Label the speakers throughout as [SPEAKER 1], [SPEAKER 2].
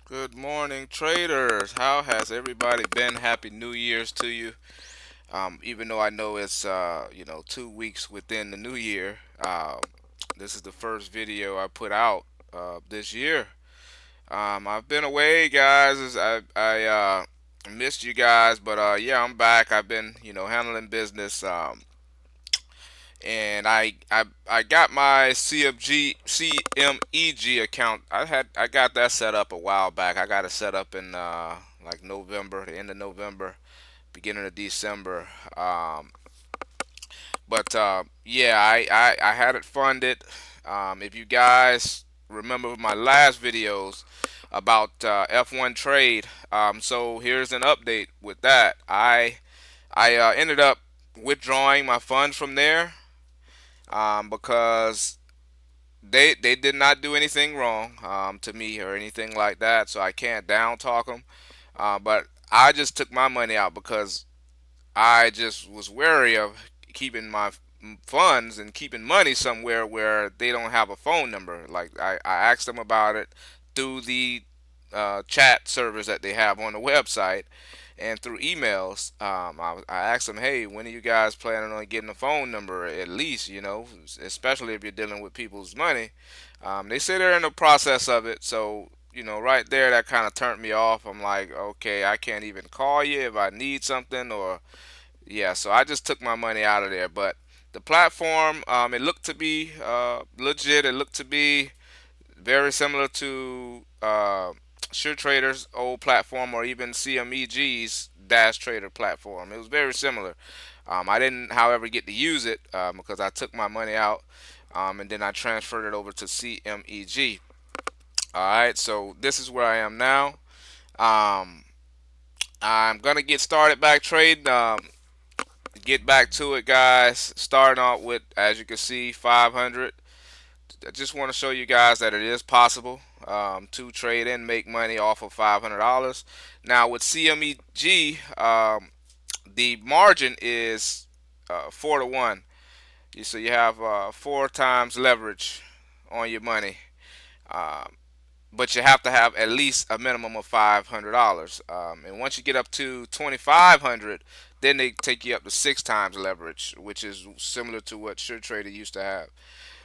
[SPEAKER 1] Good morning, traders. How has everybody been? Happy New Year's to you. Even though I know it's 2 weeks within the new year, this is the first video I put out this year. I've been away, guys. I missed you guys, but yeah, I'm back. I've been handling business. And I got my CMEG account. I got that set up a while back. I got it set up in like November, the end of November, beginning of December. But yeah, I had it funded. If you guys remember my last videos about F1 trade, so here's an update with that. I ended up withdrawing my funds from there because they did not do anything wrong to me or anything like that, so I can't down talk them. But I just took my money out because I just was wary of keeping my funds and keeping money somewhere where they don't have a phone number. Like I asked them about it through the chat servers that they have on the website and through emails. I asked them, hey, when are you guys planning on getting a phone number at least, especially if you're dealing with people's money. They say they're in the process of it, so right there, that kind of turned me off. I'm like, okay, I can't even call you if I need something, or yeah. So I just took my money out of there. But the platform, it looked to be legit. It looked to be very similar to SureTrader's old platform, or even CMEG's Dash Trader platform. It was very similar. I didn't, however, get to use it because I took my money out and then I transferred it over to CMEG. All right, so this is where I am now. Um, I'm gonna get started back trading. Get back to it, guys. Starting out with, as you can see, 500. I just want to show you guys that it is possible to trade and make money off of $500. Now with CMEG, the margin is 4 to 1. So you have 4 times leverage on your money. Um, but you have to have at least a minimum of $500. And once you get up to 2,500, then they take you up to 6 times leverage, which is similar to what SureTrader used to have.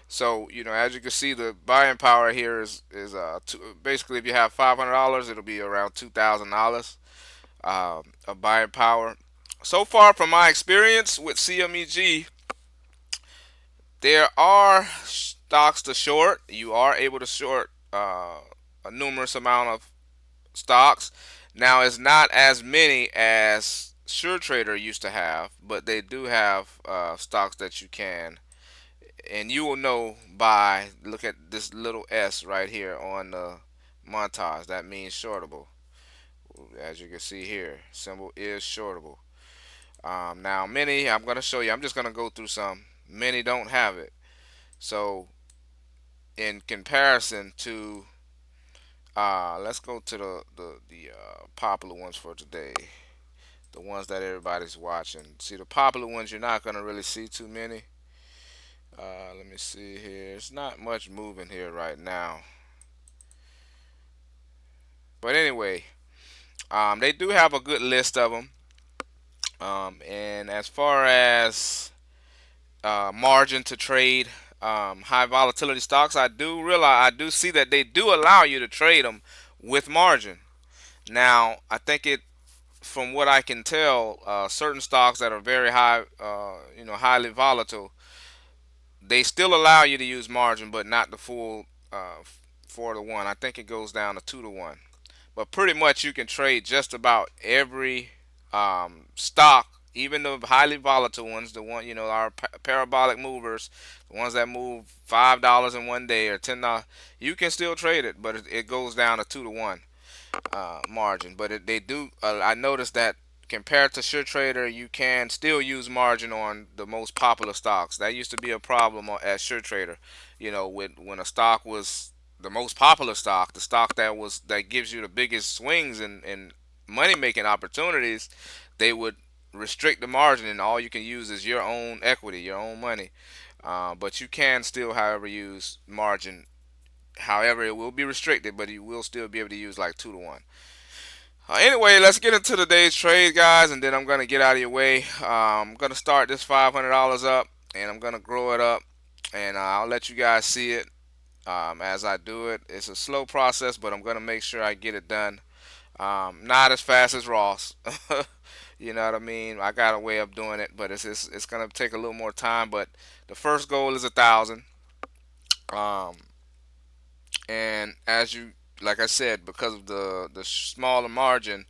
[SPEAKER 1] So as you can see, the buying power here is basically, if you have $500, it'll be around $2,000 of buying power. So far, from my experience with CMEG, there are stocks to short. You are able to short a numerous amount of stocks. Now, it's not as many as SureTrader used to have, but they do have stocks that you can, and you will know by look at this little S right here on the montage. That means shortable. As you can see here, symbol is shortable. Now, many, I'm going to show you. I'm just going to go through some. Many don't have it. So, in comparison to, let's go to the popular ones for today. The ones that everybody's watching. See, the popular ones, you're not going to really see too many. Let me see here. It's not much moving here right now. But anyway, they do have a good list of them. And as far as margin to trade high volatility stocks, I do see that they do allow you to trade them with margin. Now, I think from what I can tell, certain stocks that are very high, highly volatile, they still allow you to use margin, but not the full 4 to 1. I think it goes down to 2 to 1. But pretty much you can trade just about every stock, even the highly volatile ones, the one our parabolic movers, the ones that move $5 in one day or $10. You can still trade it, but it goes down to 2 to 1 margin. But they do. I noticed that compared to SureTrader, you can still use margin on the most popular stocks. That used to be a problem at SureTrader. When a stock was the most popular stock, the stock that gives you the biggest swings and money making opportunities, they would restrict the margin, and all you can use is your own equity, your own money. But you can still, however, use margin However, it will be restricted, but you will still be able to use like 2 to 1. Anyway, let's get into today's trade, guys, and then I'm gonna get out of your way. I'm gonna start this $500 up, and I'm gonna grow it up, and I'll let you guys see it as I do it. It's a slow process, but I'm gonna make sure I get it done. Not as fast as Ross. You know what I mean? I got a way of doing it, but it's gonna take a little more time. But the first goal is 1,000. Um, and as you like I said, because of the smaller margin,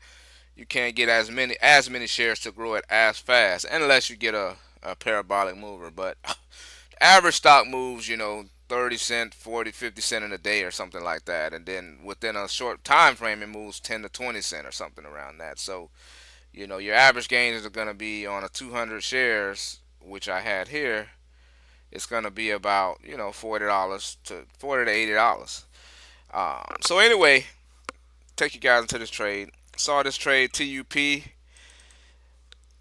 [SPEAKER 1] you can't get as many shares to grow it as fast unless you get a parabolic mover. But average stock moves, 30 cent, 40, 50 cent in a day or something like that, and then within a short time frame, it moves 10 to 20 cent or something around that. So your average gains are going to be on a 200 shares, which I had here. It's going to be about $40 to $80. So anyway, take you guys into this trade. Saw this trade TUP.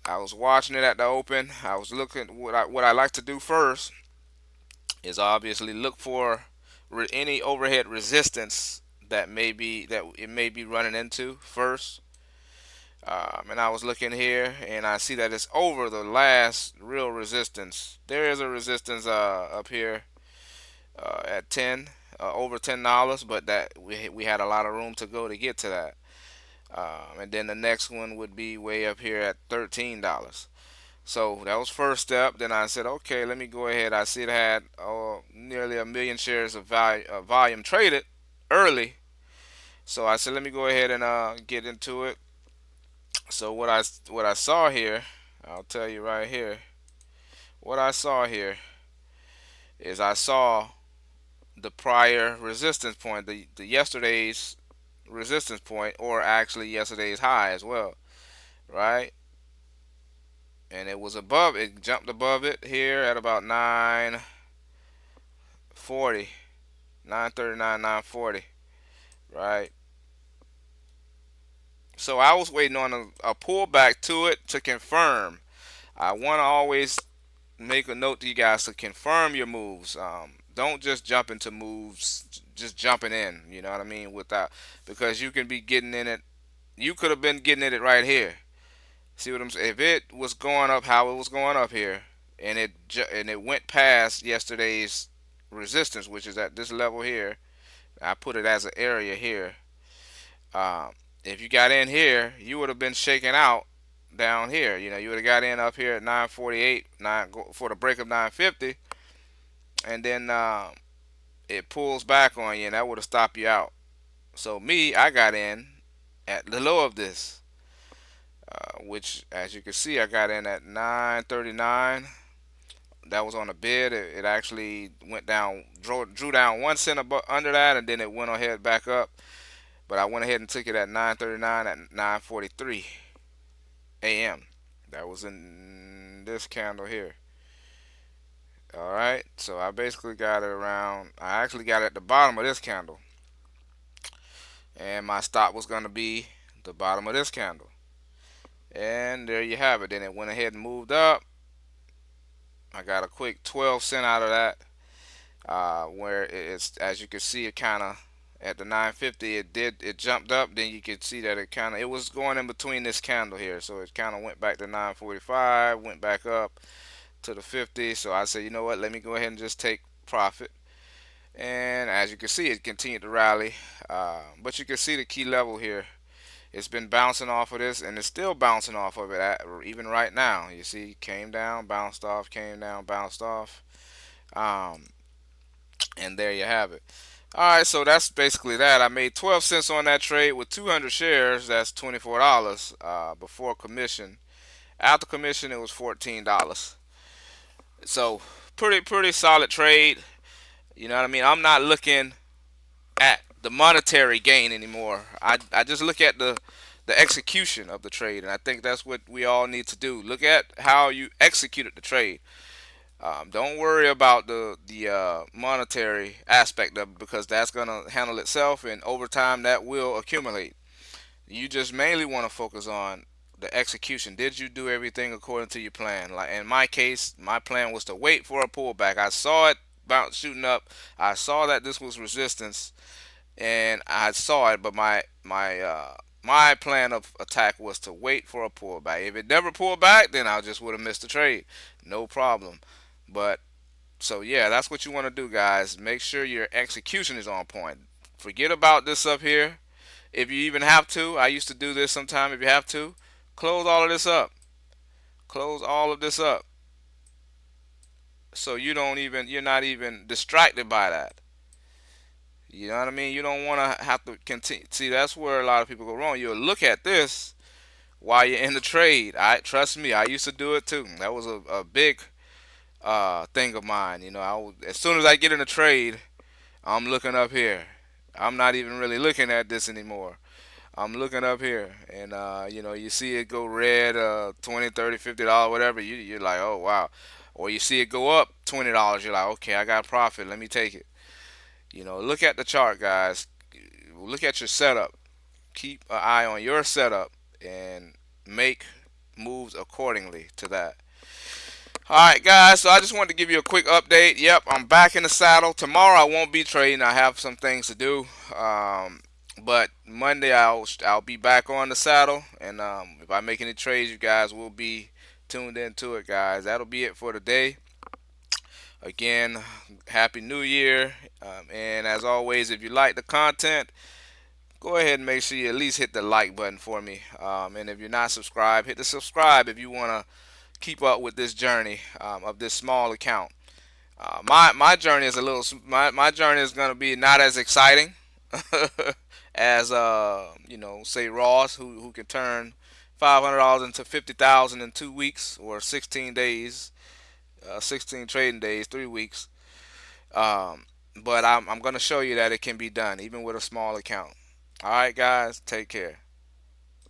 [SPEAKER 1] I was watching it at the open. I was looking what I like to do first is obviously look for any overhead resistance that it may be running into first. And I was looking here, and I see that it's over the last real resistance. There is a resistance up here at 10, over $10, but that we had a lot of room to go to get to that. And then the next one would be way up here at $13. So that was first step. Then I said, okay, let me go ahead. I see it had nearly a million shares of volume traded early. So I said, let me go ahead and get into it. So what I saw here, I'll tell you right here. What I saw here is I saw the prior resistance point, the yesterday's resistance point, or actually yesterday's high as well, right? And it was above. It jumped above it here at about 940, 939, 940, right? So I was waiting on a pullback to it to confirm. I want to always make a note to you guys to confirm your moves. Don't just jump into moves, just jumping in. You know what I mean? Without Because you can be getting in it. You could have been getting in it right here. See what I'm saying? If it was going up how it was going up here, and it went past yesterday's resistance, which is at this level here. I put it as an area here. Um, if you got in here, you would have been shaken out down here. You would have got in up here at 948, for the break of 950, and then it pulls back on you, and that would have stopped you out. So I got in at the low of this, which, as you can see, I got in at 939. That was on a bid. It actually went down, drew down 1 cent under that, and then it went ahead back up. But I went ahead and took it at 939 at 9:43 a.m. That was in this candle here. All right, so I basically got it around. I actually got it at the bottom of this candle, and my stop was going to be the bottom of this candle. And there you have it. Then it went ahead and moved up. I got a quick 12 cent out of that, where it's, as you can see, it kind of at the 950 it jumped up. Then you could see that it was going in between this candle here, so it kind of went back to 945, went back up to the 50. So I said, you know what, let me go ahead and just take profit. And as you can see, it continued to rally, but you can see the key level here. It's been bouncing off of this, and it's still bouncing off of it even right now. You see, came down, bounced off, came down, bounced off. Um, and there you have it. All right, so that's basically that. I made 12 cents on that trade with 200 shares. That's $24 before commission. After commission, it was $14. So pretty solid trade. You know what I mean? I'm not looking at the monetary gain anymore. I just look at the execution of the trade, and I think that's what we all need to do. Look at how you executed the trade. Don't worry about the monetary aspect of it, because that's gonna handle itself, and over time that will accumulate. You just mainly want to focus on the execution. Did you do everything according to your plan? Like in my case, my plan was to wait for a pullback. I saw it bounce shooting up. I saw that this was resistance, and I saw it, but my plan of attack was to wait for a pullback. If it never pulled back, then I just would have missed the trade, no problem. But so yeah, that's what you want to do, guys. Make sure your execution is on point. Forget about this up here. If you even have to, I used to do this sometime. If you have to, close all of this up. Close all of this up, so you're not even distracted by that. You know what I mean? You don't want to have to continue. See, that's where a lot of people go wrong. You'll look at this while you're in the trade. I trust me, I used to do it too. That was a big thing of mine. As soon as I get in a trade, I'm looking up here. I'm not even really looking at this anymore. I'm looking up here, and you see it go red, 20, 30, $50, whatever. You're like, oh wow. Or you see it go up $20. You're like, okay, I got profit. Let me take it. Look at the chart, guys. Look at your setup. Keep an eye on your setup and make moves accordingly to that. All right, guys. So I just wanted to give you a quick update. Yep, I'm back in the saddle. Tomorrow I won't be trading. I have some things to do. But Monday I'll be back on the saddle, and if I make any trades, you guys will be tuned into it, guys. That'll be it for today. Again, Happy New Year. And as always, if you like the content, go ahead and make sure you at least hit the like button for me. And if you're not subscribed, hit the subscribe if you want to keep up with this journey of this small account. My journey is my journey is going to be not as exciting as say Ross, who can turn $500 into 50,000 in 2 weeks or 16 days, 16 trading days, 3 weeks. Um, but I'm going to show you that it can be done even with a small account. All right, guys, take care.